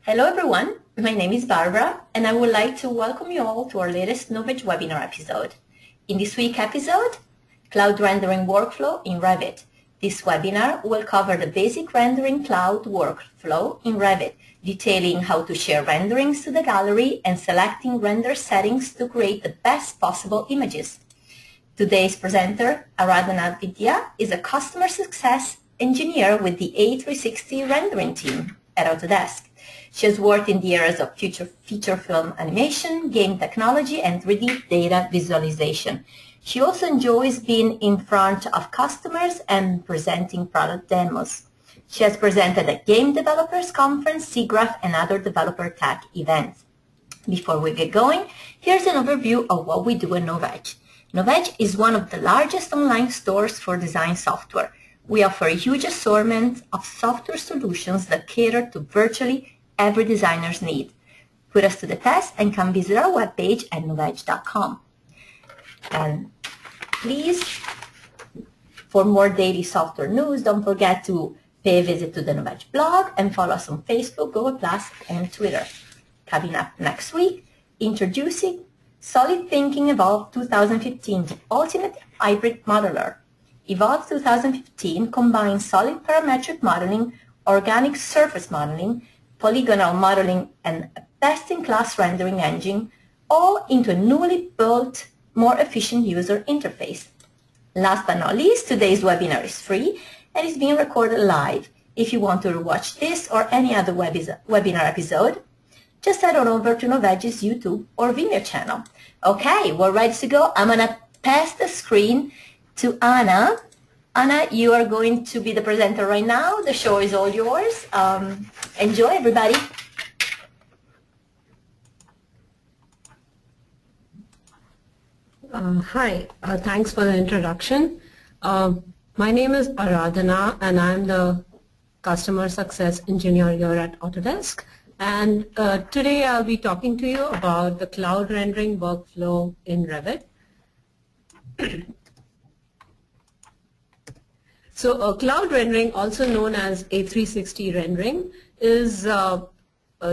Hello everyone, my name is Barbara and I would like to welcome you all to our latest Novedge webinar episode. In this week's episode, Cloud Rendering Workflow in Revit. This webinar will cover the basic rendering cloud workflow in Revit, detailing how to share renderings to the gallery and selecting render settings to create the best possible images. Today's presenter, Aradhana, is a customer success engineer with the A360 Rendering team at Autodesk. She has worked in the areas of feature film animation, game technology, and 3D data visualization. She also enjoys being in front of customers and presenting product demos. She has presented at Game Developers Conference, Siggraph, and other developer tech events. Before we get going, here's an overview of what we do at Novedge. Novedge is one of the largest online stores for design software. We offer a huge assortment of software solutions that cater to virtually every designer's need. Put us to the test and come visit our webpage at novedge.com. And please, for more daily software news, don't forget to pay a visit to the Novedge blog and follow us on Facebook, Google+, and Twitter. Coming up next week, introducing Solid Thinking Evolve 2015, the ultimate hybrid modeler. Evolve 2015 combines solid parametric modeling, organic surface modeling, polygonal modeling, and a best-in-class rendering engine, all into a newly built, more efficient user interface. Last but not least, today's webinar is free and is being recorded live. If you want to watch this or any other webinar episode, just head on over to Novedge's YouTube or Vimeo channel. Okay, we're ready to go. I'm going to pass the screen to Anna. Anna, you are going to be the presenter right now. The show is all yours. Enjoy, everybody. Hi, thanks for the introduction. My name is Aradhana and I'm the Customer Success Engineer here at Autodesk. And today I'll be talking to you about the cloud rendering workflow in Revit. So cloud rendering, also known as A360 rendering, is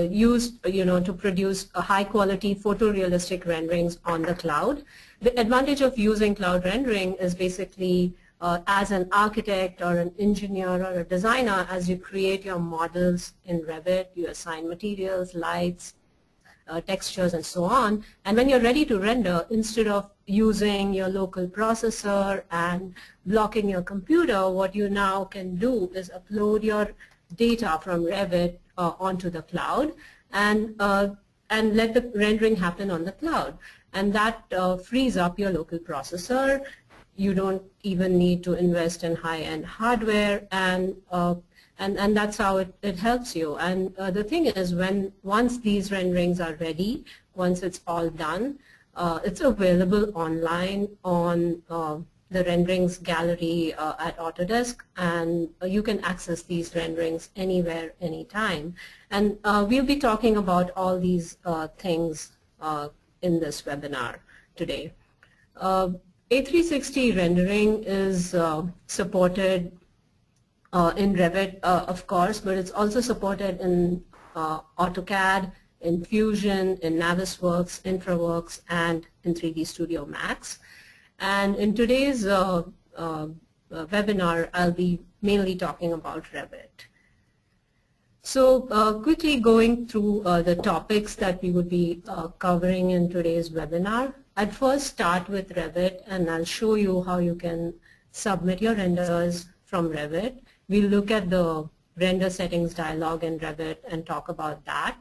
used to produce a high quality photorealistic renderings on the cloud. The advantage of using cloud rendering is basically as an architect or an engineer or a designer, as you create your models in Revit, you assign materials, lights, textures, and so on. And when you're ready to render, instead of using your local processor and blocking your computer, what you now can do is upload your data from Revit onto the cloud and let the rendering happen on the cloud. And that frees up your local processor. You don't even need to invest in high-end hardware, and that's how it helps you. And the thing is, once these renderings are ready, once it's all done, it's available online on the renderings gallery at Autodesk, and you can access these renderings anywhere, anytime. And we'll be talking about all these things in this webinar today. A360 rendering is supported in Revit, of course, but it's also supported in AutoCAD, in Fusion, in Navisworks, InfraWorks, and in 3D Studio Max. And in today's webinar, I'll be mainly talking about Revit. So quickly going through the topics that we would be covering in today's webinar. I'd first start with Revit, and I'll show you how you can submit your renders from Revit. We'll look at the render settings dialog in Revit and talk about that.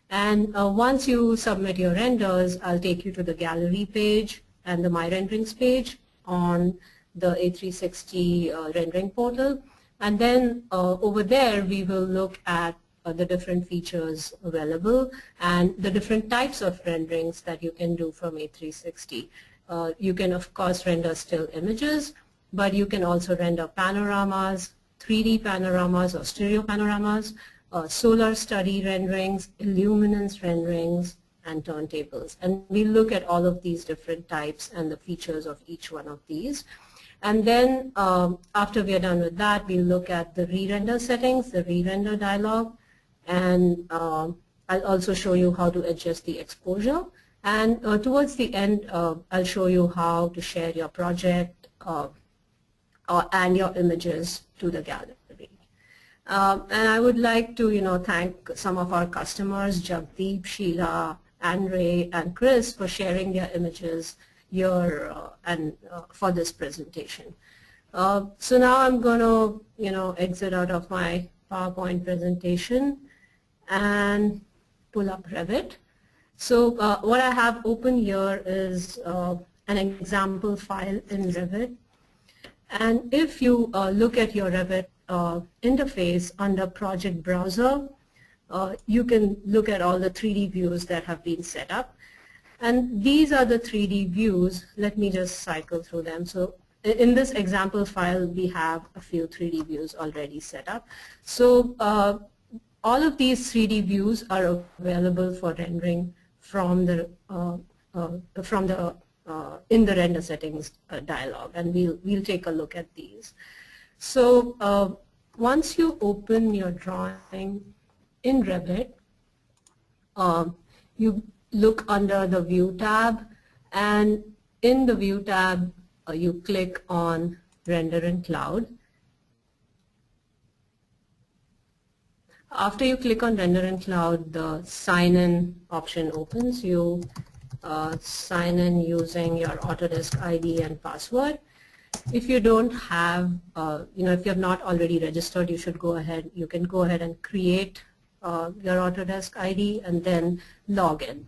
And once you submit your renders, I'll take you to the gallery page and the My Renderings page on the A360 rendering portal. And then over there, we will look at the different features available and the different types of renderings that you can do from A360. You can, of course, render still images, but you can also render panoramas, 3D panoramas or stereo panoramas, solar study renderings, Illuminance renderings, and turntables. And we look at all of these different types and the features of each one of these. And then after we are done with that, we'll look at the re-render settings, the re-render dialog, and I'll also show you how to adjust the exposure. And towards the end, I'll show you how to share your project and your images to the gallery. And I would like to, thank some of our customers, Jagdeep, Sheila, Andre, and Chris, for sharing their images here and for this presentation. So now I'm going to, exit out of my PowerPoint presentation and pull up Revit. So what I have open here is an example file in Revit. And if you look at your Revit interface under Project Browser, you can look at all the 3D views that have been set up. And these are the 3D views. Let me just cycle through them. So in this example file, we have a few 3D views already set up. So all of these 3D views are available for rendering from the in the render settings dialog, and we'll take a look at these. So once you open your drawing in Revit, you look under the View tab, and in the View tab you click on Render in Cloud. After you click on Render in Cloud, the Sign In option opens. You sign in using your Autodesk ID and password. If you don't have, if you have not already registered, you should go ahead. You can go ahead and create your Autodesk ID and then log in.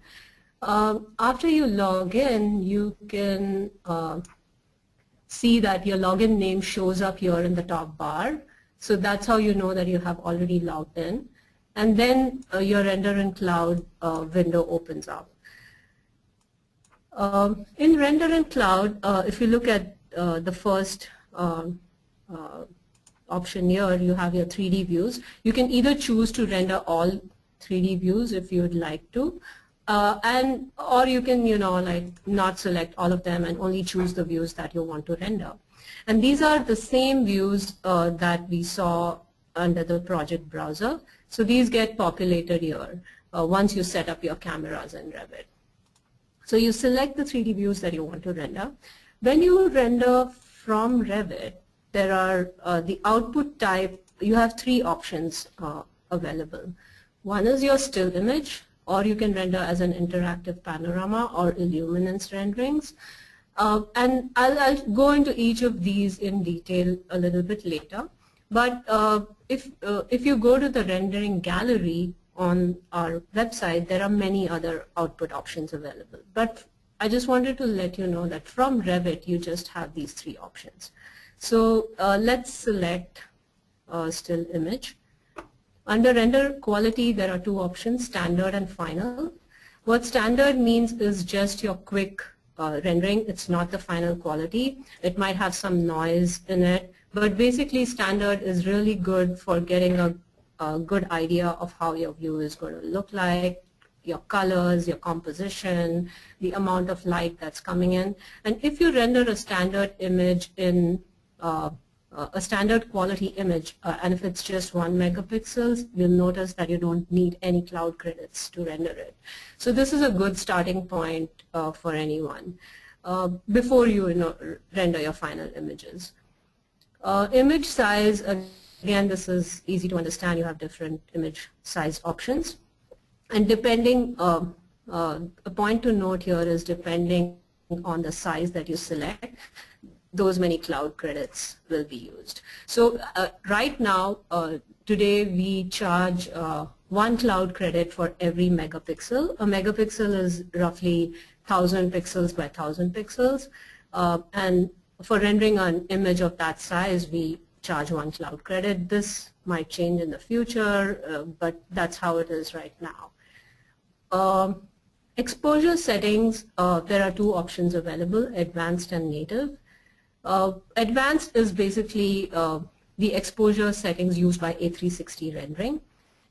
After you log in, you can see that your login name shows up here in the top bar. So that's how you know that you have already logged in. And then your Render in Cloud window opens up. In Render in Cloud, if you look at the first option here, you have your 3D views. You can either choose to render all 3D views if you would like to, or you can not select all of them and only choose the views that you want to render. And these are the same views that we saw under the project browser. So these get populated here once you set up your cameras in Revit. So you select the 3D views that you want to render. When you render from Revit, there are the output type. You have 3 options available. One is your still image, or you can render as an interactive panorama or Illuminance renderings. And I'll go into each of these in detail a little bit later. But if you go to the rendering gallery on our website, there are many other output options available. But I just wanted to let you know that from Revit, you just have these 3 options. So let's select still image. Under render quality, there are 2 options, standard and final. What standard means is just your quick rendering. It's not the final quality. It might have some noise in it, but basically standard is really good for getting a good idea of how your view is going to look like, your colors, your composition, the amount of light that's coming in. And if you render a standard image in a standard quality image, and if it's just 1 megapixels, you'll notice that you don't need any cloud credits to render it. So this is a good starting point for anyone before you render your final images. Image size, again, this is easy to understand. You have different image size options. And depending, a point to note here is depending on the size that you select, those many cloud credits will be used. So right now, today we charge 1 cloud credit for every megapixel. A megapixel is roughly 1,000 pixels by 1,000 pixels. And for rendering an image of that size, we charge 1 cloud credit. This might change in the future, but that's how it is right now. Exposure settings, there are 2 options available, advanced and native. Advanced is basically the exposure settings used by A360 Rendering.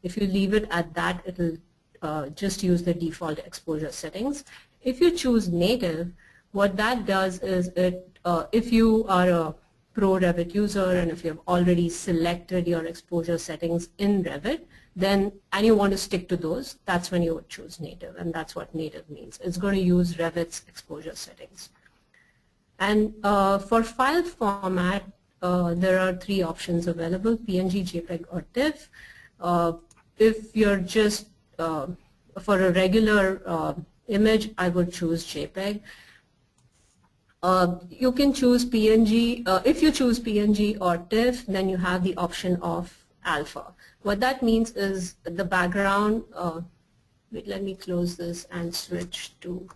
If you leave it at that, it will just use the default exposure settings. If you choose native, what that does is if you are pro Revit user and if you've already selected your exposure settings in Revit, then and you want to stick to those, that's when you would choose native, and that's what native means. It's going to use Revit's exposure settings. And for file format, there are three options available: PNG, JPEG, or TIFF. If you're just for a regular image, I would choose JPEG. You can choose PNG. If you choose PNG or TIFF, then you have the option of alpha. What that means is the background, wait, let me close this and switch to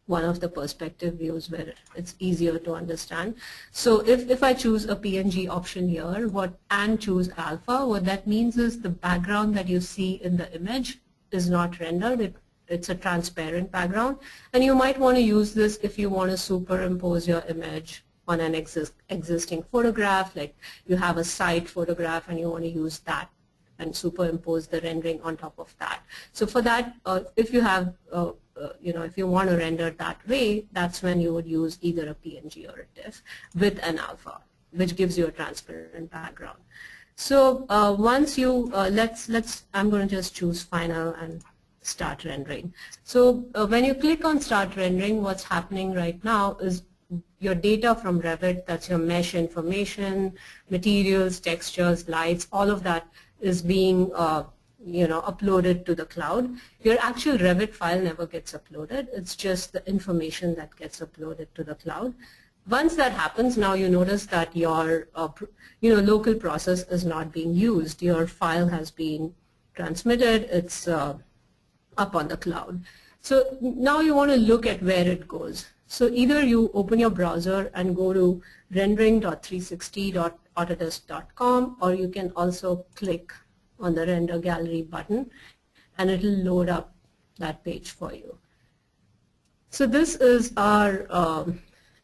one of the perspective views where it's easier to understand. So if I choose a PNG option here and choose alpha, what that means is the background that you see in the image is not rendered. It's a transparent background, and you might want to use this if you want to superimpose your image on an existing photograph, like you have a site photograph and you want to use that and superimpose the rendering on top of that. So for that, if you have, if you want to render that way, that's when you would use either a PNG or a TIFF with an alpha, which gives you a transparent background. So once you, I'm going to just choose final and start rendering. So when you click on start rendering, what's happening right now is your data from Revit, that's your mesh information, materials, textures, lights, all of that is being uploaded to the cloud. Your actual Revit file never gets uploaded. It's just the information that gets uploaded to the cloud. Once that happens, now you notice that your local process is not being used. Your file has been transmitted. It's up on the cloud. So now you want to look at where it goes. So either you open your browser and go to rendering.360.autodesk.com, or you can also click on the render gallery button and it will load up that page for you. So this is our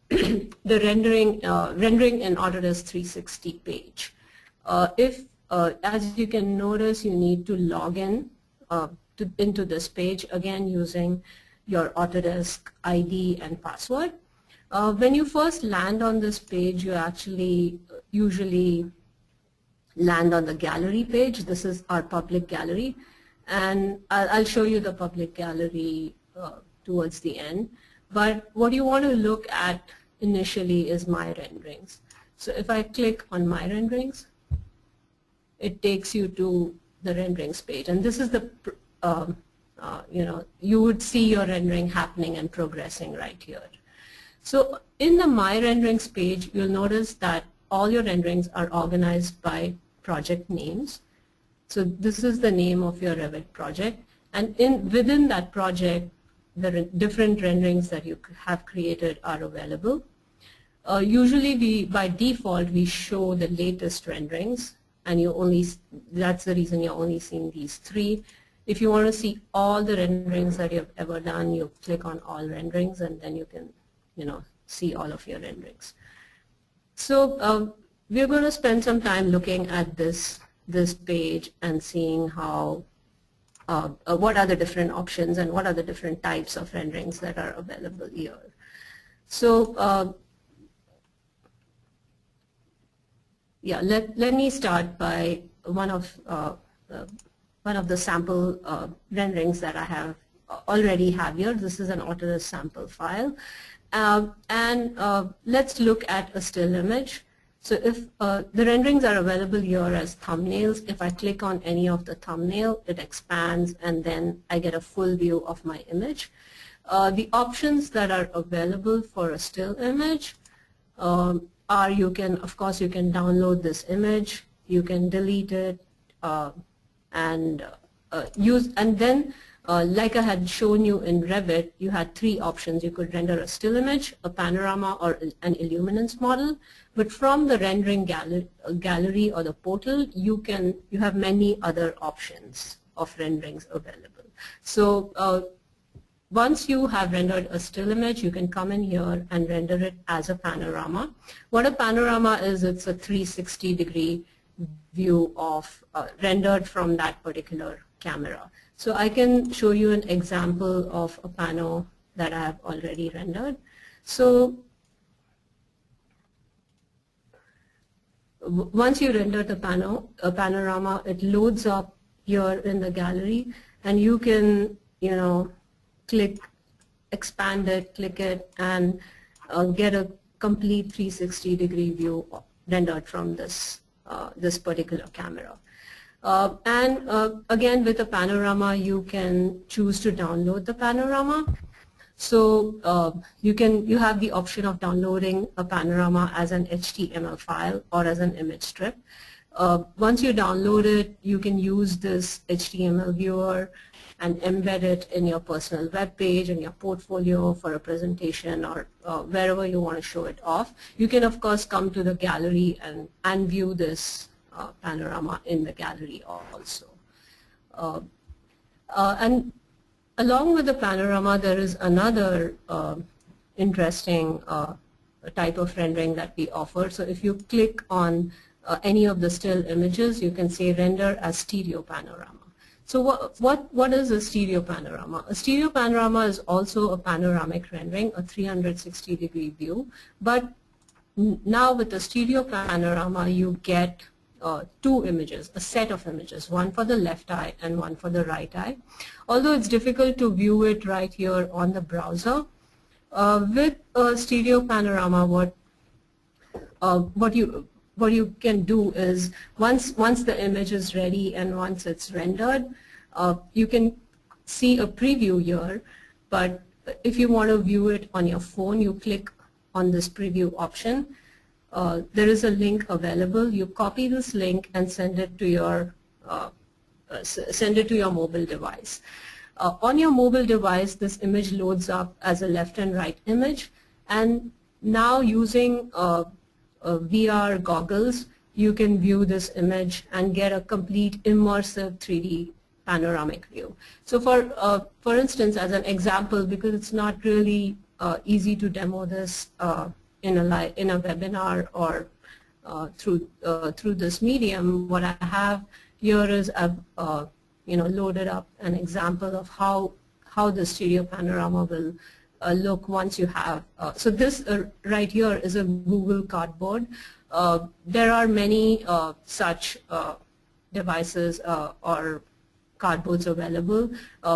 the rendering in Autodesk 360 page. As you can notice, you need to log in into this page again using your Autodesk ID and password. When you first land on this page, you actually usually land on the gallery page. This is our public gallery, and I'll show you the public gallery towards the end. But what you want to look at initially is My Renderings. So if I click on My Renderings, it takes you to the renderings page, and this is the you would see your rendering happening and progressing right here. So in the My Renderings page, you'll notice that all your renderings are organized by project names. So this is the name of your Revit project, and within that project, the different renderings that you have created are available. Usually by default, we show the latest renderings, and that's the reason you're only seeing these three. If you want to see all the renderings that you've ever done, you click on all renderings, and then you can, see all of your renderings. So we're going to spend some time looking at this page and seeing how, what are the different options and what are the different types of renderings that are available here. So let me start by one of the sample renderings that I have already have here. This is an Autodesk sample file. Let's look at a still image. So if the renderings are available here as thumbnails, if I click on any of the thumbnail, it expands and then I get a full view of my image. The options that are available for a still image are of course you can download this image, you can delete it, and then like I had shown you in Revit, you had three options. You could render a still image, a panorama, or an Illuminance model. But from the rendering gallery or the portal, you have many other options of renderings available. So once you have rendered a still image, you can come in here and render it as a panorama. What a panorama is, it's a 360-degree view of rendered from that particular camera. So I can show you an example of a pano that I have already rendered. So once you render the panorama, it loads up here in the gallery, and you can, click, expand it, click it, and get a complete 360-degree view rendered from this particular camera. Again, with a panorama, you can choose to download the panorama. So you have the option of downloading a panorama as an HTML file or as an image strip. Once you download it, you can use this HTML viewer and embed it in your personal web page, in your portfolio for a presentation, or wherever you want to show it off. You can, of course, come to the gallery and view this panorama in the gallery also. And along with the panorama, there is another interesting type of rendering that we offer. So if you click on any of the still images, you can say render as stereo panorama. So what is a stereo panorama? A stereo panorama is also a panoramic rendering, a 360-degree view. But now with the stereo panorama, you get two images, a set of images, one for the left eye and one for the right eye. Although it's difficult to view it right here on the browser, with a stereo panorama, what you can do is once the image is ready and once it's rendered, you can see a preview here. But if you want to view it on your phone, you click on this preview option. There is a link available. You copy this link and send it to your mobile device. On your mobile device, this image loads up as a left and right image, and now using VR goggles, you can view this image and get a complete immersive 3D panoramic view. So for instance, as an example, because it's not really easy to demo this in a webinar or through this medium, what I have here is I've loaded up an example of how the stereo panorama will look once you have. So this right here is a Google Cardboard. There are many such devices or cardboards available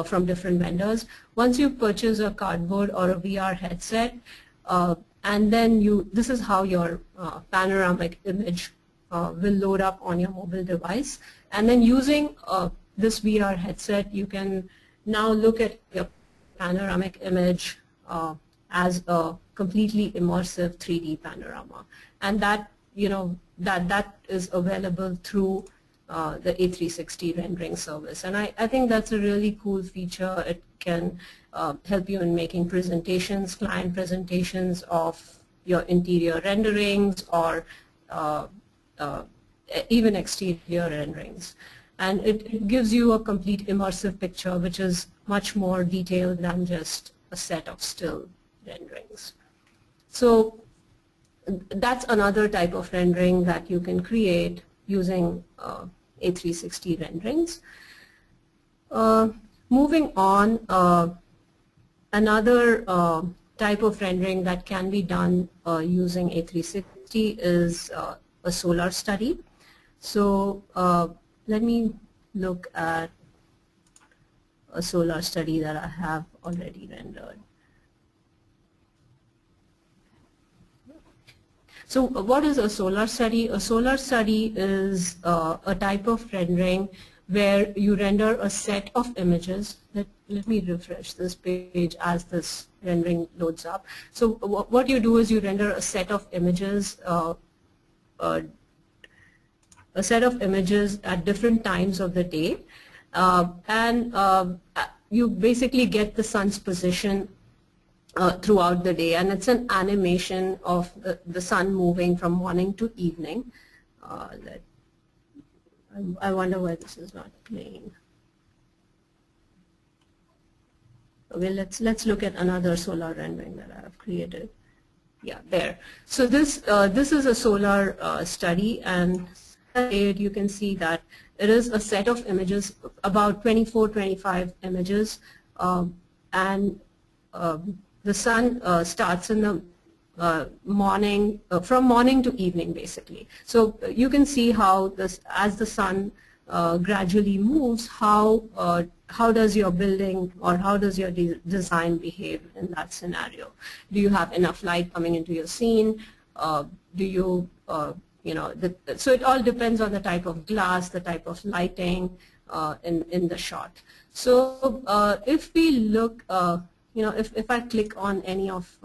from different vendors. Once you purchase a cardboard or a VR headset, and then this is how your panoramic image will load up on your mobile device. And then using this VR headset, you can now look at your panoramic image as a completely immersive 3D panorama, and that that is available through the A360 rendering service. And I think that's a really cool feature. It can help you in making presentations, client presentations of your interior renderings or even exterior renderings. And it gives you a complete immersive picture, which is much more detailed than just a set of still renderings. So that's another type of rendering that you can create using A360 renderings. Moving on, another type of rendering that can be done using A360 is a solar study. So let me look at a solar study that I have already rendered. So what is a solar study? A solar study is a type of rendering where you render a set of images. Let me refresh this page as this rendering loads up. So what you do is you render a set of images at different times of the day, and you basically get the sun's position throughout the day, and it's an animation of the sun moving from morning to evening. I wonder why this is not playing. Okay, let's look at another solar rendering that I have created. Yeah, there. So this is a solar study, and you can see that it is a set of images, about 24-25 images, and the sun starts in the from morning to evening basically. So you can see how this, as the sun gradually moves, how does your building or how does your design behave in that scenario? Do you have enough light coming into your scene? Do you, so it all depends on the type of glass, the type of lighting in the shot. So if we look, if I click on any of,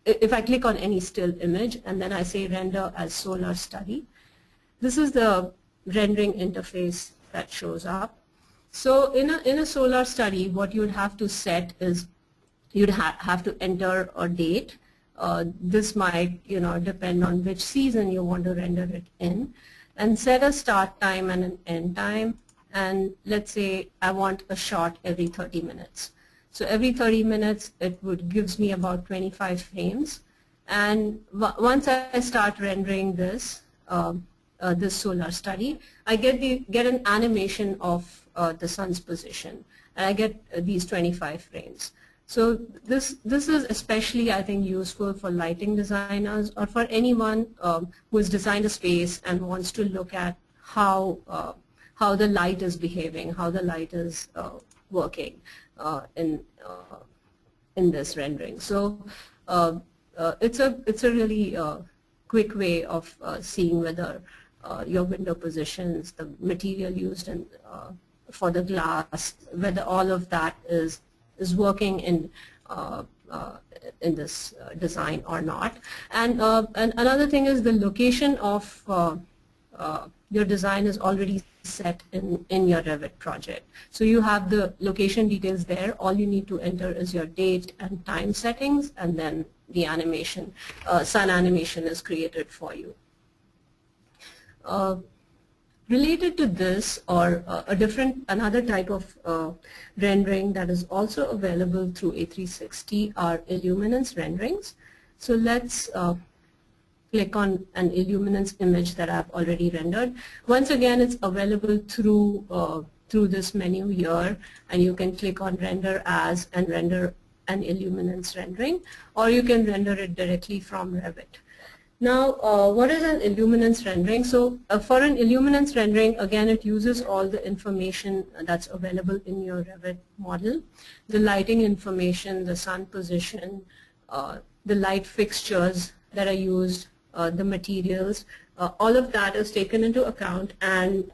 if I click on any still image and then I say render as solar study, this is the rendering interface that shows up. So in a solar study, what you'd have to set is you'd have to enter a date. This might depend on which season you want to render it in, and set a start time and an end time. And let's say I want a shot every 30 minutes. So every 30 minutes it gives me about 25 frames, and once I start rendering this this solar study, I get an animation of the sun's position, and I get these 25 frames. So this is especially, I think, useful for lighting designers or for anyone who has designed a space and wants to look at how the light is behaving, how the light is working in this rendering. So it's a really quick way of seeing whether your window positions, the material used for the glass, whether all of that is working in this design or not. And another thing is the location of your design is already set in your Revit project. So you have the location details there. All you need to enter is your date and time settings, and then the animation, sun animation is created for you. Related to this, or another type of rendering that is also available through A360 are Illuminance renderings. So let's click on an Illuminance image that I've already rendered. Once again, it's available through this menu here, and you can click on render as and render an Illuminance rendering, or you can render it directly from Revit. Now, what is an Illuminance rendering? So for an Illuminance rendering, again, it uses all the information that's available in your Revit model: the lighting information, the sun position, the light fixtures that are used, the materials, all of that is taken into account, and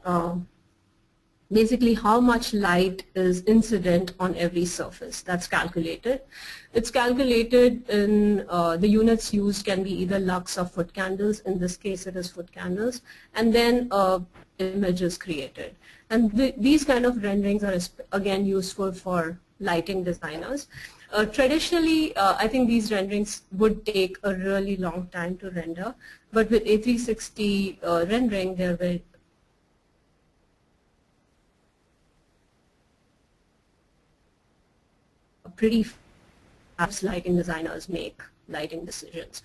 basically how much light is incident on every surface, that's calculated. It's calculated in the units used can be either lux or foot candles. In this case it is foot candles, and then image is created. And these kind of renderings are again useful for lighting designers. Traditionally, I think these renderings would take a really long time to render, but with A360 rendering, they're very pretty fast. Lighting designers make lighting decisions.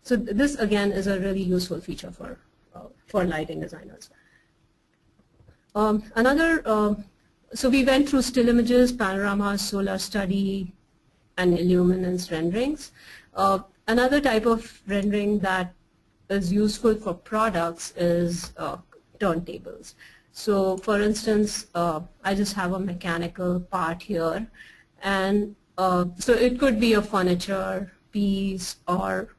So this again is a really useful feature for lighting designers. So we went through still images, panoramas, solar study, and Illuminance renderings. Another type of rendering that is useful for products is turntables. So for instance, I just have a mechanical part here, and so it could be a furniture piece or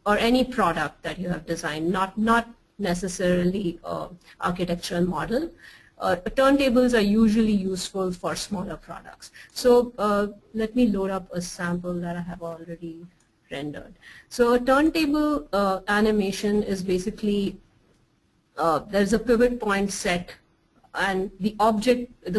any product that you have designed, not necessarily architectural model. Turntables are usually useful for smaller products. So let me load up a sample that I have already rendered. So a turntable animation is basically there's a pivot point set, and the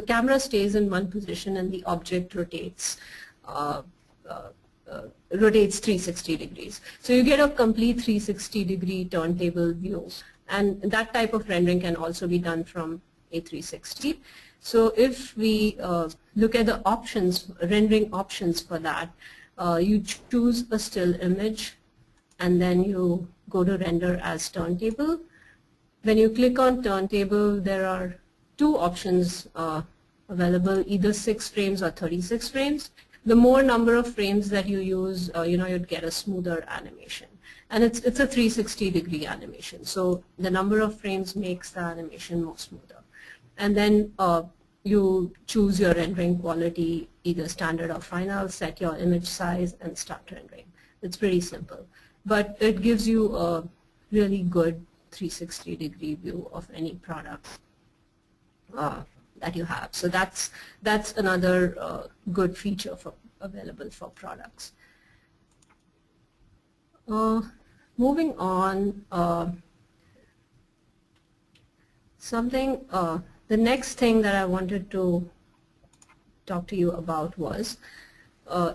camera stays in one position and the object rotates 360 degrees. So you get a complete 360-degree turntable view, and that type of rendering can also be done from A360. So if we look at the options, rendering options for that, you choose a still image and then you go to render as turntable. When you click on turntable, there are two options available, either 6 frames or 36 frames. the more number of frames that you use, you'd get a smoother animation. And it's a 360-degree animation, so the number of frames makes the animation more smoother. And then you choose your rendering quality, either standard or final, set your image size, and start rendering. It's pretty simple, but it gives you a really good 360-degree view of any product that you have. So that's another good feature available for products. Moving on, the next thing that I wanted to talk to you about was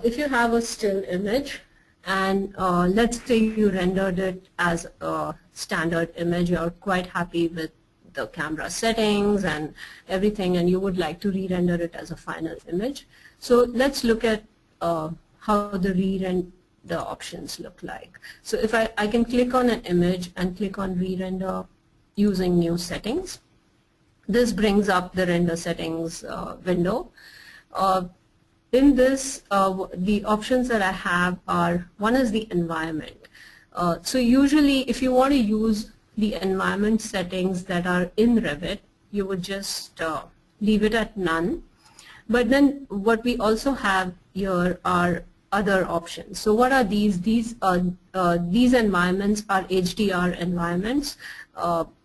if you have a still image and let's say you rendered it as a standard image, you're quite happy with the camera settings and everything, and you would like to re-render it as a final image. So let's look at how the re-render options look like. So if I can click on an image and click on re-render using new settings. This brings up the render settings window. In this, the options that I have are, one is the environment. So usually if you want to use the environment settings that are in Revit, you would just leave it at none. But then what we also have here are other options. So what are these? These environments are HDR environments,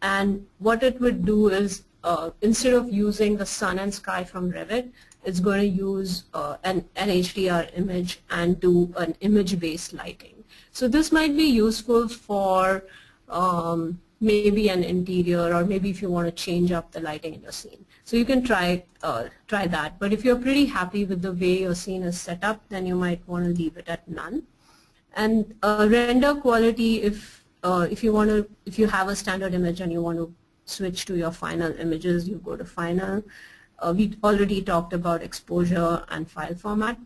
and what it would do is instead of using the sun and sky from Revit, it's going to use an HDR image and do an image-based lighting. So this might be useful for maybe an interior, or maybe if you want to change up the lighting in your scene. So you can try that. But if you're pretty happy with the way your scene is set up, then you might want to leave it at none. And render quality, if you have a standard image and you want to switch to your final images, you go to final. We already talked about exposure and file format.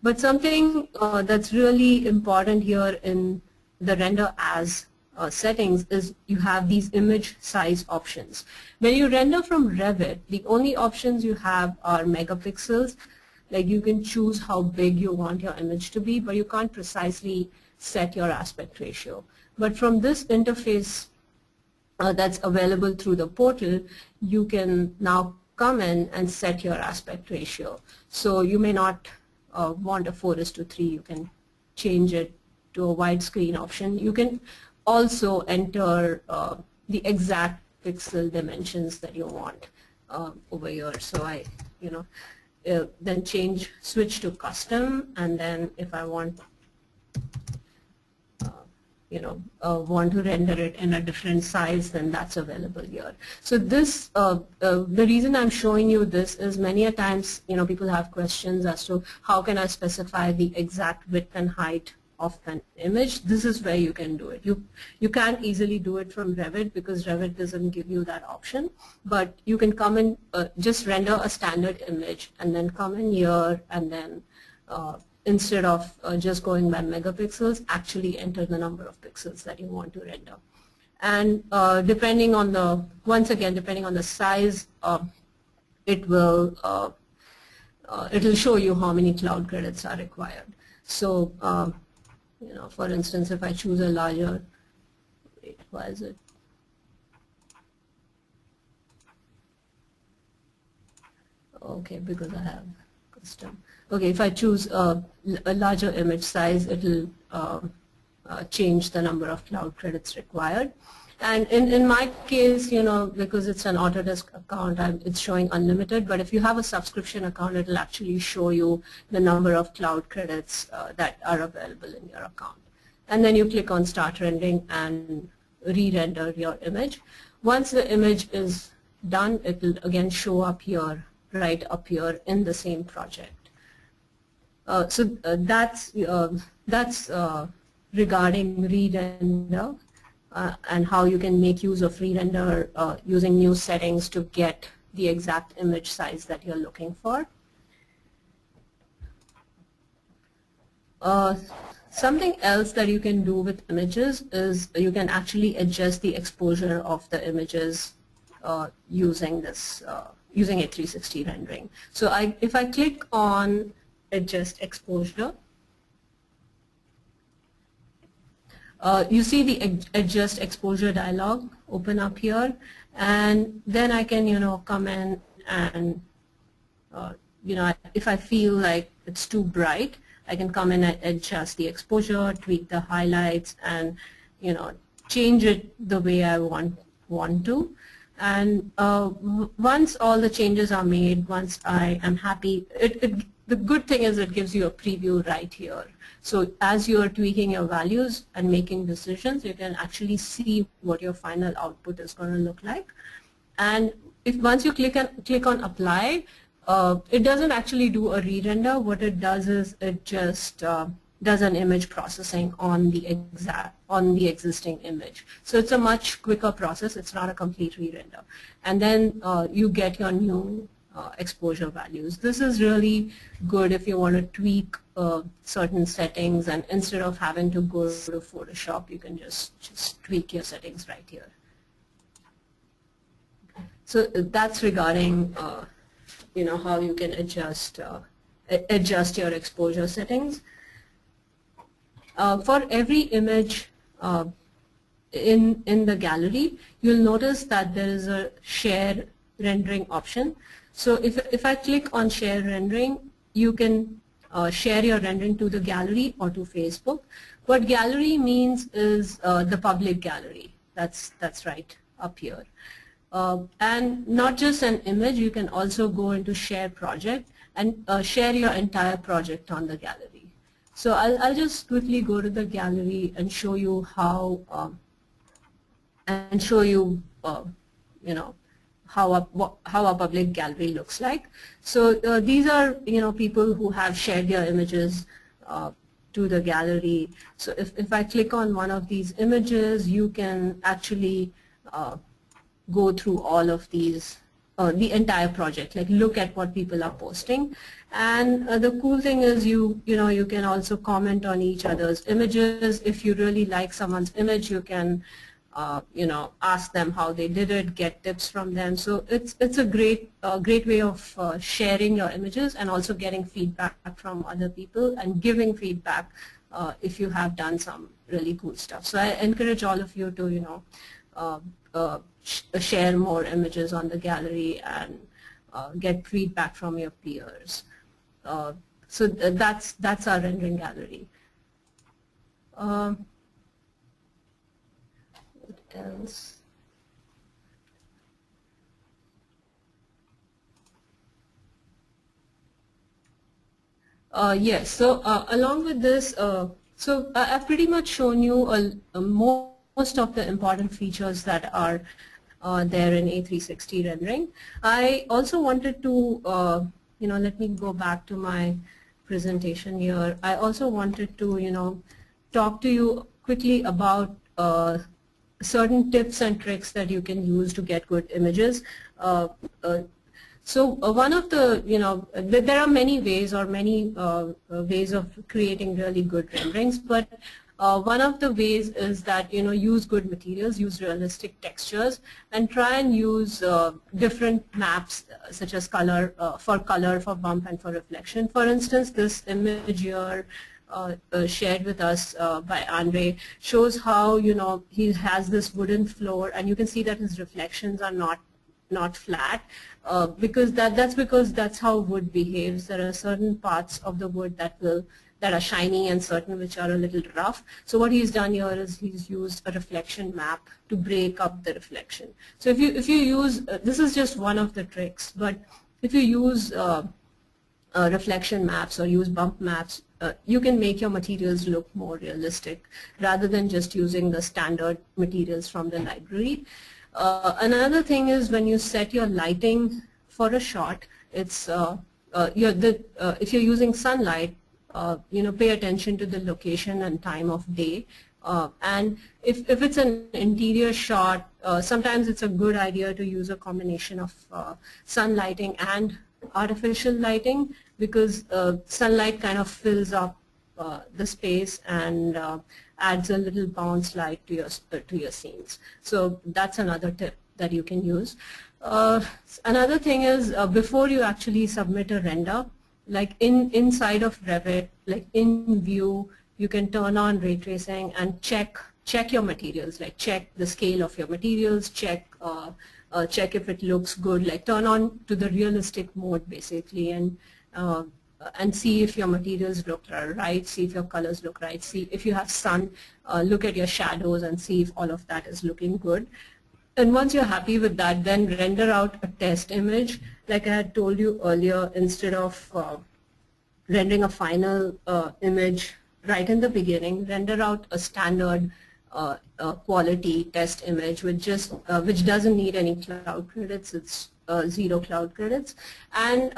But something that's really important here in the render as settings is you have these image size options. When you render from Revit, the only options you have are megapixels. Like you can choose how big you want your image to be, but you can't precisely set your aspect ratio. But from this interface that's available through the portal, you can now come in and set your aspect ratio. So you may not want a 4:3, you can change it to a widescreen option. You can also enter the exact pixel dimensions that you want over here. So then switch to custom, and then if I want want to render it in a different size, then that's available here. So this, the reason I'm showing you this is many a times, people have questions as to how can I specify the exact width and height of an image. This is where you can do it. You can't easily do it from Revit because Revit doesn't give you that option, but you can come in, just render a standard image and then come in here and then instead of just going by megapixels, actually enter the number of pixels that you want to render. And depending on the size, it'll show you how many cloud credits are required. So for instance, if I choose a larger, wait, why is it? Okay, because I have custom. Okay, if I choose a larger image size, it'll change the number of cloud credits required. And in my case, because it's an Autodesk account, it's showing unlimited. But if you have a subscription account, it'll actually show you the number of cloud credits that are available in your account. And then you click on Start Rendering and re-render your image. Once the image is done, it will again show up here, right up here in the same project. So that's regarding re-render. And how you can make use of re-render using new settings to get the exact image size that you're looking for. Something else that you can do with images is you can actually adjust the exposure of the images using this using a 360 rendering. So if I click on adjust exposure. You see the adjust exposure dialog open up here, and then I can, come in and, if I feel like it's too bright, I can come in and adjust the exposure, tweak the highlights, and, change it the way I want to. And once all the changes are made, once I am happy, the good thing is it gives you a preview right here. So as you are tweaking your values and making decisions, you can actually see what your final output is going to look like. And if once you click on apply, it doesn't actually do a re-render. What it does is it just does an image processing on the existing image. So it's a much quicker process. It's not a complete re-render. And then you get your new exposure values. This is really good if you want to tweak certain settings, and instead of having to go to Photoshop, you can just tweak your settings right here. So that's regarding how you can adjust your exposure settings. For every image in the gallery, you'll notice that there is a share rendering option. So if I click on share rendering, you can share your rendering to the gallery or to Facebook. What gallery means is the public gallery. That's right up here. And not just an image, you can also go into share project and share your entire project on the gallery. So I'll just quickly go to the gallery and show you how how a public gallery looks like. So these are people who have shared their images to the gallery. So if I click on one of these images, you can actually go through all of these, the entire project, like look at what people are posting. And the cool thing is you can also comment on each other's images. If you really like someone's image, you can ask them how they did it, get tips from them. So it's a great way of sharing your images and also getting feedback from other people and giving feedback if you have done some really cool stuff. So I encourage all of you to share more images on the gallery and get feedback from your peers. So that's our rendering gallery. What else? Yes, so along with this, so I've pretty much shown you most of the important features that are there in A360 rendering. I also wanted to, let me go back to my presentation here. I also wanted to, talk to you quickly about certain tips and tricks that you can use to get good images. So one of the, there are many ways or many ways of creating really good renderings, but one of the ways is that, use good materials, use realistic textures, and try and use different maps such as color, for bump, and for reflection. For instance, this image here shared with us by Andre shows how, he has this wooden floor, and you can see that his reflections are not flat, because that's how wood behaves. There are certain parts of the wood that are shiny and certain which are a little rough. So what he's done here is he's used a reflection map to break up the reflection. So if you use, this is just one of the tricks, but if you use reflection maps or use bump maps, you can make your materials look more realistic rather than just using the standard materials from the library. Another thing is when you set your lighting for a shot, it's if you're using sunlight, pay attention to the location and time of day. And if it's an interior shot, sometimes it's a good idea to use a combination of sun lighting and artificial lighting, because sunlight kind of fills up the space and adds a little bounce light to your scenes. So that's another tip that you can use. Another thing is before you actually submit a render, you want to make sure that your rendering is like inside of Revit, like in view, you can turn on ray tracing and check your materials, like check the scale of your materials, check if it looks good, like turn on to the realistic mode basically, and see if your materials look right, see if your colors look right, see if you have sun, look at your shadows and see if all of that is looking good. And once you're happy with that, then render out a test image. Like I had told you earlier, instead of rendering a final image right in the beginning, render out a standard quality test image which doesn't need any cloud credits. It's 0 cloud credits. And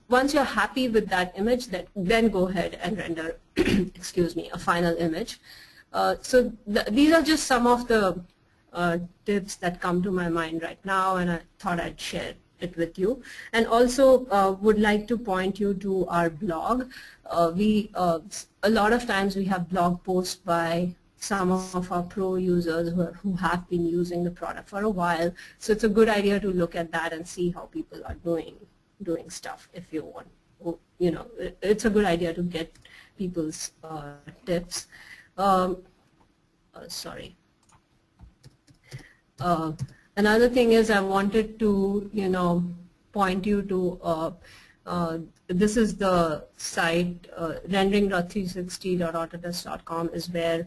once you're happy with that image, then go ahead and render excuse me, a final image. So these are just some of the tips that come to my mind right now, and I thought I'd share it with you. And also would like to point you to our blog. A lot of times we have blog posts by some of our pro users who have been using the product for a while. So it's a good idea to look at that and see how people are doing stuff if you want. You know, it's a good idea to get people's tips. Sorry. Another thing is I wanted to, you know, point you to this is the site rendering.360.autodesk.com is where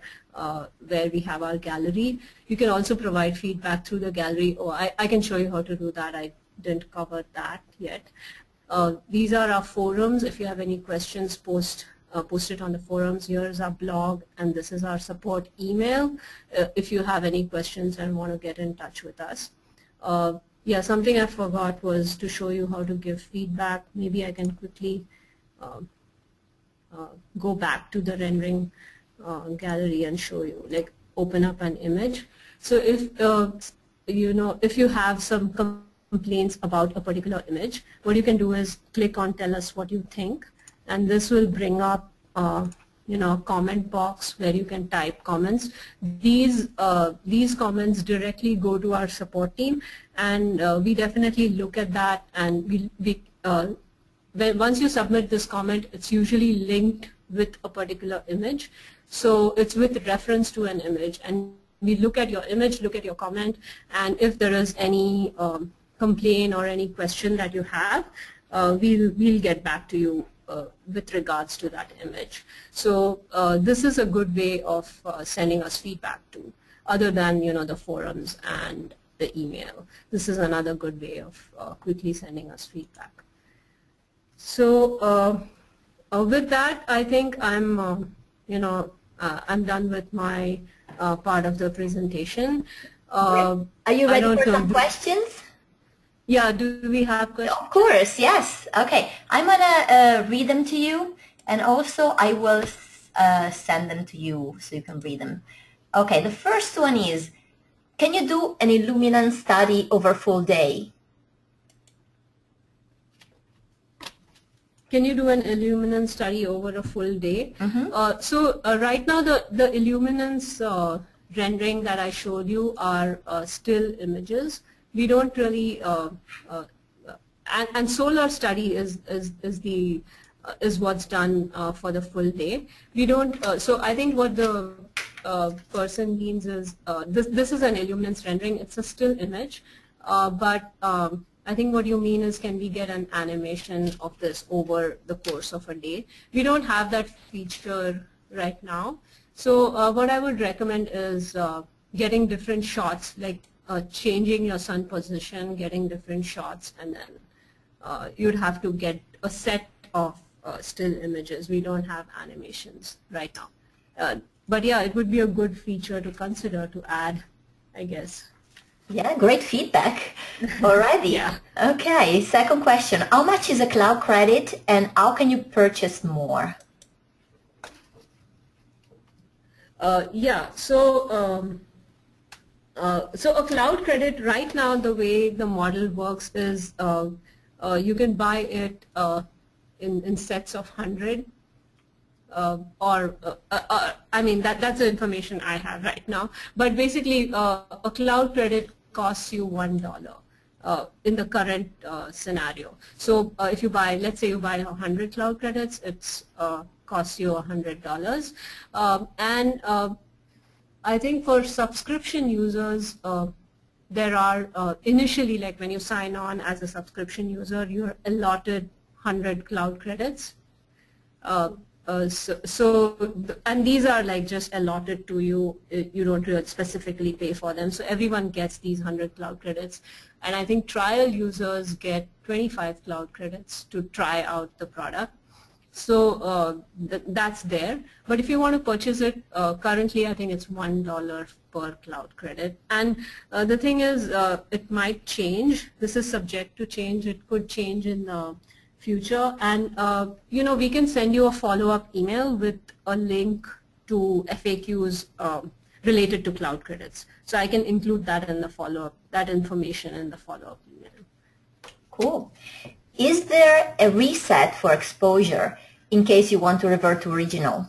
we have our gallery. You can also provide feedback through the gallery. Oh, I can show you how to do that. I didn't cover that yet. These are our forums. If you have any questions, post it on the forums. Here's our blog, and this is our support email if you have any questions and want to get in touch with us. Yeah, something I forgot was to show you how to give feedback. Maybe I can quickly go back to the rendering gallery and show you, like open up an image. So if you know, if you have some complaints about a particular image, what you can do is click on tell us what you think, and this will bring up you know, comment box where you can type comments. These comments directly go to our support team, and we definitely look at that, and once you submit this comment, it's usually linked with a particular image. So it's with reference to an image, and we look at your image, look at your comment, and if there is any complaint or any question that you have, we'll get back to you with regards to that image. So this is a good way of sending us feedback too, other than, you know, the forums and the email. This is another good way of quickly sending us feedback. So with that, I think I'm you know, I'm done with my part of the presentation. Are you ready for some questions? Yeah, do we have questions? Of course, yes. Okay, I'm gonna read them to you, and also I will send them to you so you can read them. Okay, the first one is, can you do an Illuminance study over full day? Can you do an Illuminance study over a full day? So right now the Illuminance rendering that I showed you are still images. We don't really, and solar study is what's done for the full day. We don't. So I think what the person means is this is an Illuminance rendering. It's a still image, but I think what you mean is, can we get an animation of this over the course of a day? We don't have that feature right now. So what I would recommend is getting different shots, like changing your sun position, getting different shots, and then you'd have to get a set of still images. We don't have animations right now. But yeah, it would be a good feature to consider to add, I guess. Yeah, great feedback already. Yeah. Okay, second question. How much is a cloud credit, and how can you purchase more? Yeah, so so a cloud credit right now, the way the model works is you can buy it in sets of 100, I mean that's the information I have right now. But basically, a cloud credit costs you $1. in the current scenario. So if you buy, let's say you buy 100 cloud credits, it's costs you $100. I think for subscription users, there are initially, like when you sign on as a subscription user, you're allotted 100 cloud credits. And these are like just allotted to you. You don't really specifically pay for them. So everyone gets these 100 cloud credits. And I think trial users get 25 cloud credits to try out the product. So that's there. But if you want to purchase it, currently I think it's $1 per cloud credit. And the thing is, it might change. This is subject to change. It could change in the future. And you know, we can send you a follow-up email with a link to FAQs related to cloud credits. So I can include that in the follow-up, that information in the follow-up email. Cool. Is there a reset for exposure in case you want to revert to original?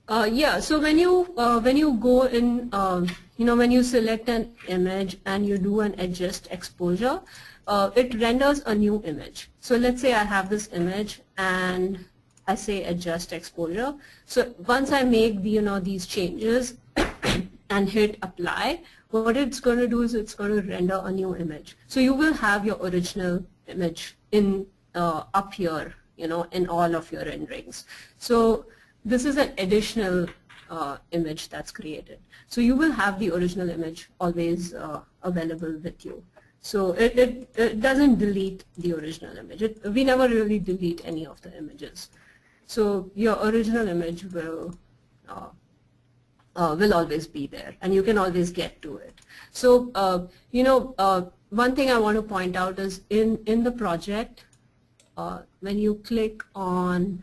Yeah, so when you go in, you know, when you select an image and you do an adjust exposure, it renders a new image. So let's say I have this image and I say adjust exposure. So once I make the, you know, these changes and hit apply, what it's going to do is it's going to render a new image. So you will have your original image in up here, you know, in all of your renderings. So this is an additional image that's created. So you will have the original image always available with you. So it doesn't delete the original image. We never really delete any of the images. So your original image will always be there, and you can always get to it. So you know, one thing I want to point out is in the project, when you click on,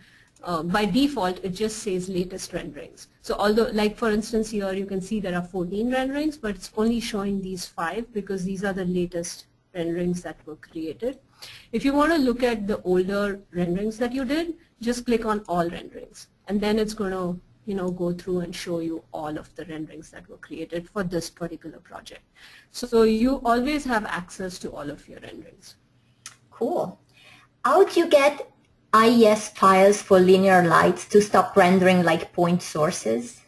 by default, it just says latest renderings. So although, like for instance here, you can see there are 14 renderings, but it's only showing these 5 because these are the latest renderings that were created. If you want to look at the older renderings that you did, just click on all renderings, and then it's going to, you know, go through and show you all of the renderings that were created for this particular project. So you always have access to all of your renderings. Cool. How do you get IES files for linear lights to stop rendering like point sources?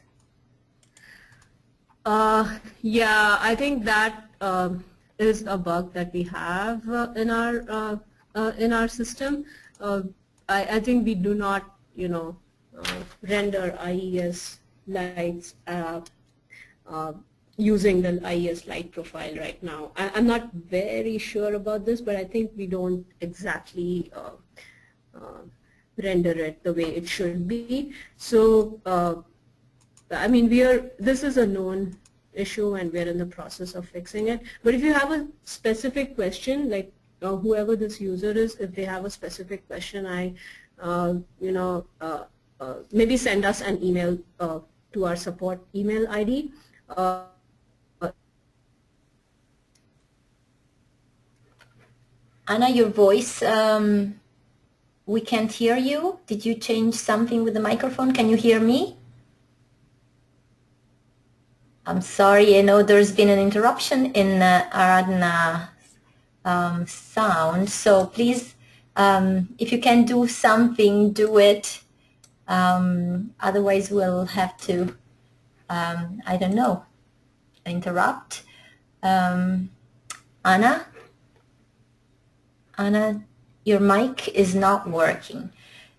Yeah, I think that is a bug that we have in our system. I think we do not, you know, render IES lights using the IES light profile right now. I'm not very sure about this, but I think we don't exactly render it the way it should be. So I mean, this is a known issue and we're in the process of fixing it. But if you have a specific question, like whoever this user is, if they have a specific question, you know, maybe send us an email to our support email ID. Anna, your voice, we can't hear you. Did you change something with the microphone? Can you hear me? I'm sorry, I know there's been an interruption in Aradhana's sound, so please, if you can do something, do it. Otherwise we'll have to, I don't know, interrupt. Anna, your mic is not working.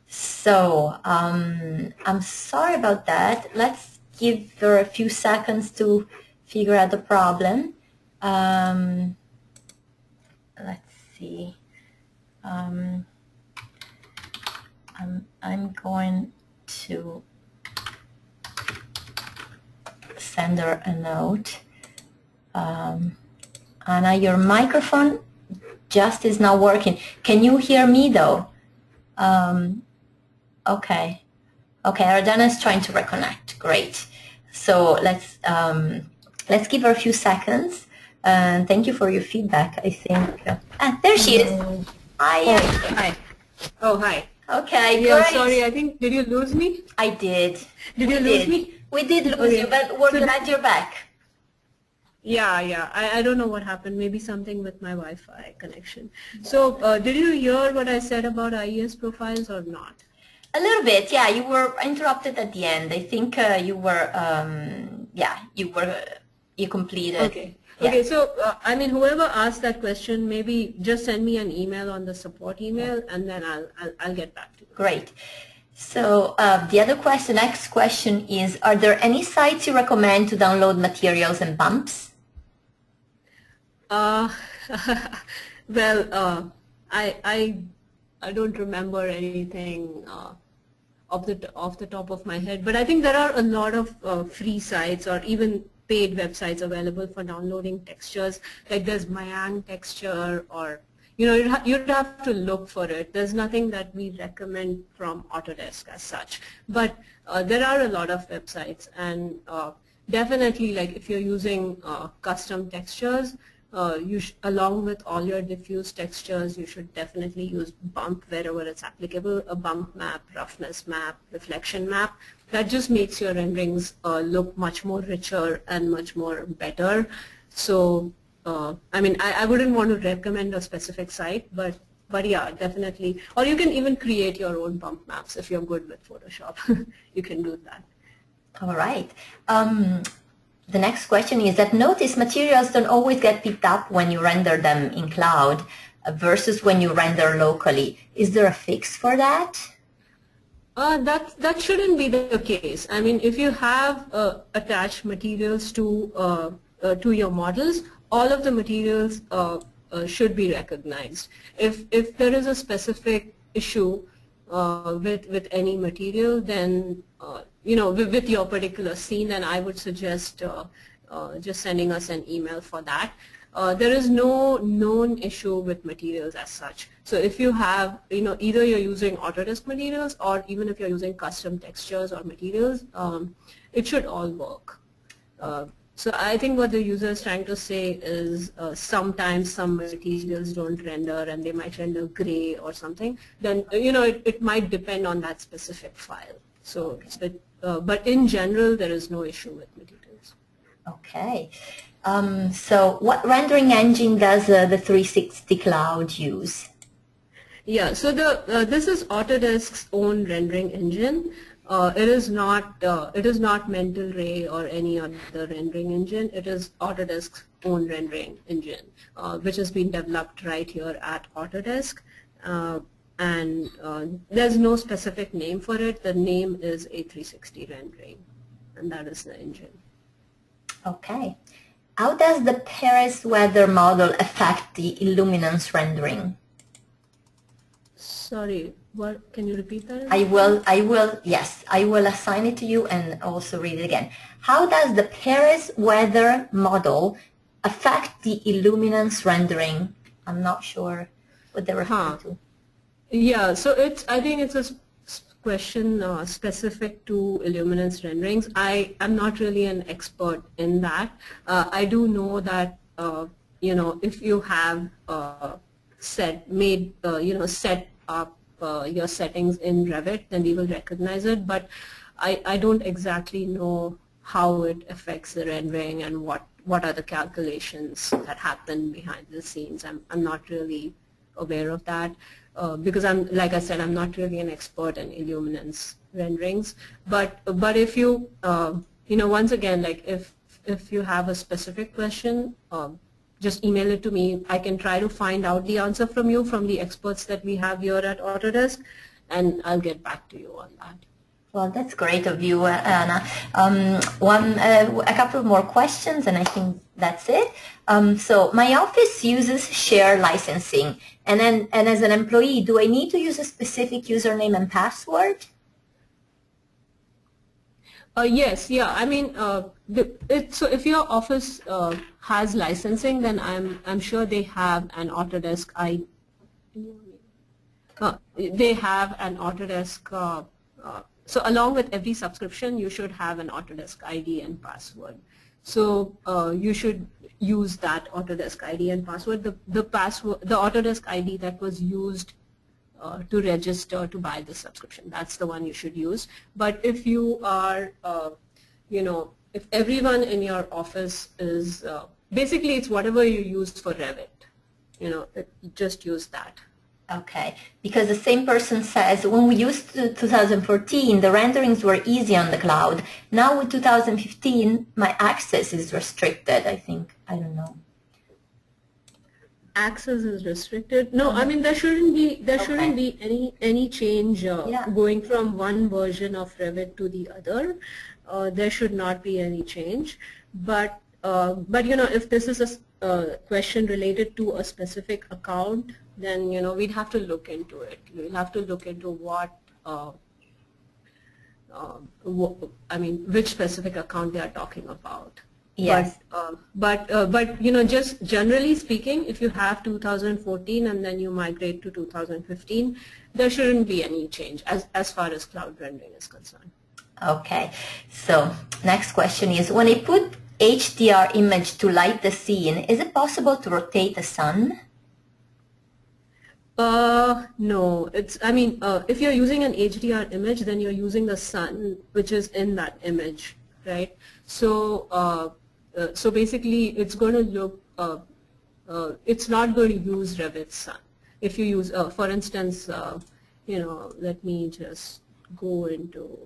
So I'm sorry about that. Let's give her a few seconds to figure out the problem. Let's see. I'm going to send her a note. Anna, your microphone just is not working. Can you hear me though? Okay. Okay, Aradhana is trying to reconnect. Great. So let's give her a few seconds. And thank you for your feedback. I think. There she is. Hi. Oh, hi. Oh, hi. Okay. Yeah. Great. Sorry. I think. Did you lose me? I did. Did you lose me? We did lose you, but we're glad you're back. Yeah. I don't know what happened. Maybe something with my Wi-Fi connection. So did you hear what I said about IES profiles or not? A little bit, yeah. You were interrupted at the end. I think you completed. Okay. Yeah. Okay, so I mean, whoever asked that question, maybe just send me an email on the support email, and then I'll get back to you. Great. So the next question is, are there any sites you recommend to download materials and bumps? Well, I don't remember anything off the top of my head, but I think there are a lot of free sites or even paid websites available for downloading textures. Like there's Mayang Texture, or you'd have to look for it. There's nothing that we recommend from Autodesk as such, but there are a lot of websites, and definitely, like if you're using custom textures, along with all your diffuse textures, you should definitely use bump wherever it's applicable, a bump map, roughness map, reflection map. That just makes your renderings look much more richer and much more better. So, I mean, I wouldn't want to recommend a specific site, but yeah, definitely. Or you can even create your own bump maps if you're good with Photoshop. You can do that. All right. The next question is that notice materials don't always get picked up when you render them in cloud versus when you render locally. Is there a fix for that? That shouldn't be the case. I mean, if you have attached materials to your models, all of the materials should be recognized. If there is a specific issue with any material, then with your particular scene, then I would suggest just sending us an email for that. There is no known issue with materials as such. So if you have, either you're using Autodesk materials or even if you're using custom textures or materials, it should all work. So I think what the user is trying to say is sometimes some materials don't render and they might render gray or something. Then, it might depend on that specific file. So, but in general, there is no issue with materials. Okay. So what rendering engine does the 360 Cloud use? Yeah, so this is Autodesk's own rendering engine. It is not Mental Ray or any other rendering engine. It is Autodesk's own rendering engine, which has been developed right here at Autodesk. And there's no specific name for it. The name is A360 Rendering, and that is the engine. Okay. How does the Paris weather model affect the Illuminance rendering? Sorry, what? Can you repeat that? Yes, I will assign it to you and also read it again. How does the Paris weather model affect the Illuminance rendering? I'm not sure what they're referring to. Yeah, so I think it's a question specific to Illuminance renderings. I am not really an expert in that. I do know that if you have set up your settings in Revit, then we will recognize it. But I don't exactly know how it affects the rendering and what are the calculations that happen behind the scenes. I'm not really aware of that. Because like I said, I'm not really an expert in Illuminance renderings. But if you, once again, like if you have a specific question, just email it to me. I can try to find out the answer from you, from the experts that we have here at Autodesk, and I'll get back to you on that. Well, that's great of you, Anna. A couple more questions, and I think that's it. So my office uses share licensing, and as an employee, do I need to use a specific username and password? Yes, yeah. I mean, so if your office has licensing, then I'm sure they have an Autodesk ID. They have an Autodesk. So along with every subscription, you should have an Autodesk ID and password. So you should use that Autodesk ID and password. The Autodesk ID that was used to register to buy the subscription, that's the one you should use. But if you are, if everyone in your office is basically it's whatever you use for Revit. Just use that. Okay, because the same person says when we used 2014, the renderings were easy on the cloud. Now with 2015, my access is restricted, I think. I don't know. Access is restricted. No, I mean there shouldn't be any change going from one version of Revit to the other. There should not be any change. But if this is a question related to a specific account, then we'd have to look into it. We'll have to look into which specific account they are talking about. Yes. But just generally speaking, if you have 2014 and then you migrate to 2015, there shouldn't be any change as far as cloud rendering is concerned. Okay. So next question is, when I put HDR image to light the scene, is it possible to rotate the sun? No. If you're using an HDR image, then you're using the sun, which is in that image, right? So basically, it's going to look. It's not going to use Revit sun. If you use, for instance, let me just go into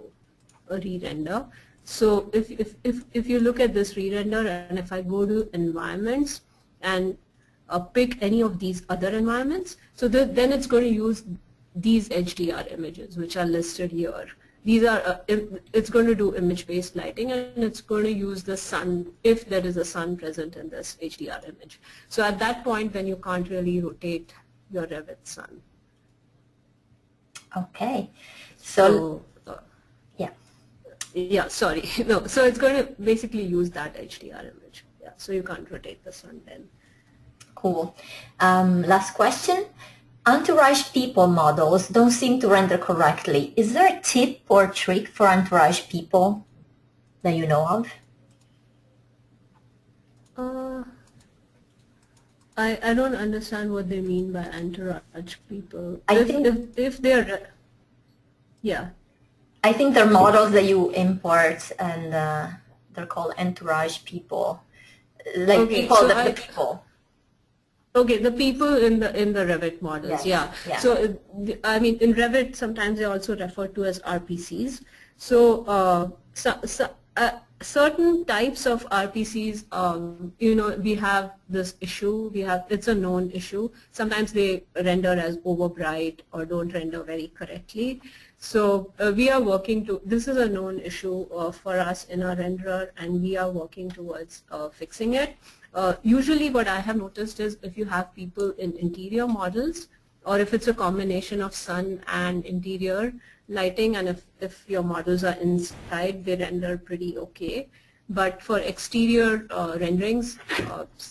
a re-render. So if you look at this re-render, and if I go to environments and pick any of these other environments, so then it's going to use these HDR images which are listed here. These are it's going to do image-based lighting, and it's going to use the sun if there is a sun present in this HDR image. So at that point, then you can't really rotate your Revit sun. Okay. So yeah, sorry. No, so it's going to basically use that HDR image. Yeah, so you can't rotate the sun then. Cool. Last question. Entourage people models don't seem to render correctly. Is there a tip or trick for entourage people that you know of? I don't understand what they mean by entourage people. I think if they're yeah. I think they're models that you import, and they're called entourage people, like okay, people, so the people. Okay, the people in the Revit models, Yes. Yeah. So in Revit sometimes they also referred to as RPCs. So certain types of RPCs, we have this issue. It's a known issue. Sometimes they render as overbright or don't render very correctly. So we are working to. This is a known issue for us in our renderer, and we are working towards fixing it. Usually what I have noticed is if you have people in interior models, or if it's a combination of sun and interior lighting, and if your models are inside, they render pretty okay. But for exterior renderings,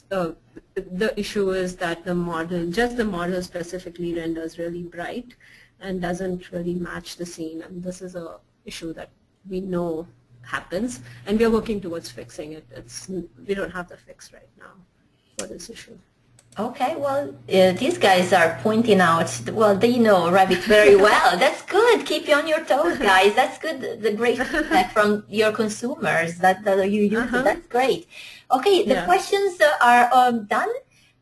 the issue is that the model specifically renders really bright and doesn't really match the scene, and this is a issue that we know happens, and we are working towards fixing it. We don't have the fix right now for this issue. Okay, well, these guys are pointing out, well, they know Revit very well. That's good. Keep you on your toes, guys. That's good. The great feedback from your consumers that you use. That's great. Okay, the questions are done.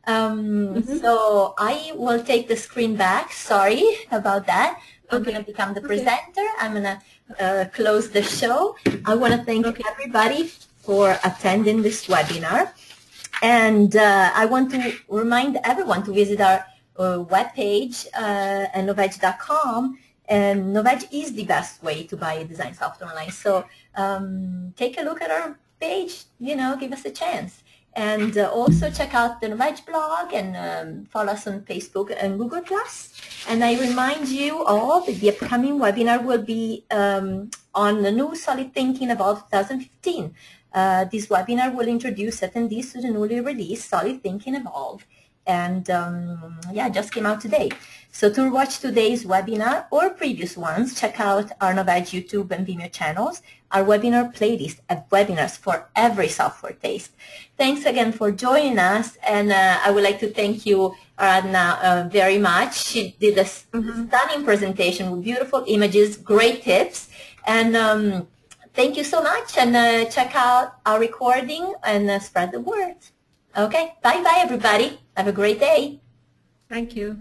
So I will take the screen back. Sorry about that. I'm going to become the presenter. I'm going to close the show. I want to thank everybody for attending this webinar. And I want to remind everyone to visit our webpage at novedge.com. And Novedge is the best way to buy design software online. So take a look at our page, give us a chance. And also check out the Novedge blog and follow us on Facebook and Google+. And I remind you all that the upcoming webinar will be on the new Solid Thinking Evolve 2015. This webinar will introduce attendees to the newly released Solid Thinking Evolve. And just came out today. So to watch today's webinar or previous ones, check out our Novedge YouTube and Vimeo channels, our webinar playlist at Webinars for Every Software Taste. Thanks again for joining us, and I would like to thank you, Aradhana, very much. She did a stunning presentation with beautiful images, great tips, and thank you so much, and check out our recording and spread the word. Okay, bye-bye everybody. Have a great day. Thank you.